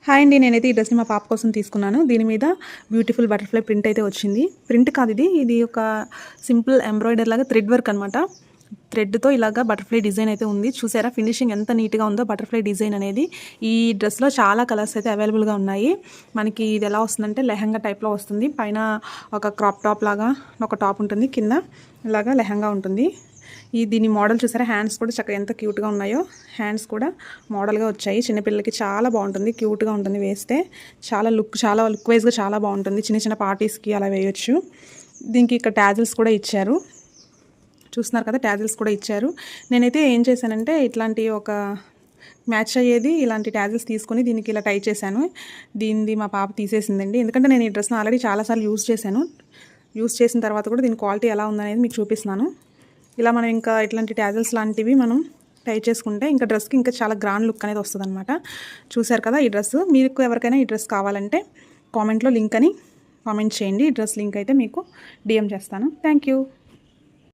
Hi అండి, నేనైతే ఈ డ్రెస్ని మా పాప కోసం తీసుకున్నాను. దీని మీద బ్యూటిఫుల్ బటర్ఫ్లై ప్రింట్ అయితే వచ్చింది. ప్రింట్ కాదు, ఇది ఒక సింపుల్ ఎంబ్రాయిడరీ లాగా థ్రెడ్ వర్క్ అనమాట. థ్రెడ్తో ఇలాగా బటర్ఫ్లై డిజైన్ అయితే ఉంది. చూసారా ఫినిషింగ్ ఎంత నీట్గా ఉందో బటర్ఫ్లై డిజైన్ అనేది. ఈ డ్రెస్లో చాలా కలర్స్ అయితే అవైలబుల్గా ఉన్నాయి. మనకి ఇది ఎలా వస్తుందంటే లెహంగా టైప్లో వస్తుంది. పైన ఒక క్రాప్ టాప్ లాగా ఒక టాప్ ఉంటుంది, కింద ఇలాగా లెహంగా ఉంటుంది. దీని మోడల్ చూసారా, హ్యాండ్స్ కూడా చక్కగా ఎంత క్యూట్గా ఉన్నాయో. హ్యాండ్స్ కూడా మోడల్గా వచ్చాయి. చిన్నపిల్లలకి చాలా బాగుంటుంది, క్యూట్గా ఉంటుంది వేస్తే. చాలా లుక్ వైజ్గా చాలా బాగుంటుంది. చిన్న చిన్న పార్టీస్కి అలా వేయొచ్చు. దీనికి ఇక్కడ ట్యాజిల్స్ కూడా ఇచ్చారు, చూస్తున్నారు కదా, ట్యాజిల్స్ కూడా ఇచ్చారు. నేనైతే ఏం చేశానంటే ఇట్లాంటి ఒక మ్యాచ్ అయ్యేది ఇలాంటి ట్యాజిల్స్ తీసుకొని దీనికి ఇలా టై చేశాను. దీనిది మా పాప తీసేసిందండి, ఎందుకంటే నేను ఈ డ్రెస్ను ఆల్రెడీ చాలాసార్లు యూజ్ చేశాను. యూజ్ చేసిన తర్వాత కూడా దీని క్వాలిటీ ఎలా ఉందనేది మీకు చూపిస్తున్నాను. ఇలా మనం ఇంకా ఇట్లాంటి ట్యాజిల్స్ లాంటివి మనం టై చేసుకుంటే ఇంకా డ్రెస్కి ఇంకా చాలా గ్రాండ్ లుక్ అనేది వస్తుంది అనమాట. చూసారు కదా ఈ డ్రెస్. మీకు ఎవరికైనా ఈ డ్రెస్ కావాలంటే కామెంట్లో లింక్ అని కామెంట్ చేయండి. ఈ డ్రెస్ లింక్ అయితే మీకు డిఎం చేస్తాను. Thank you.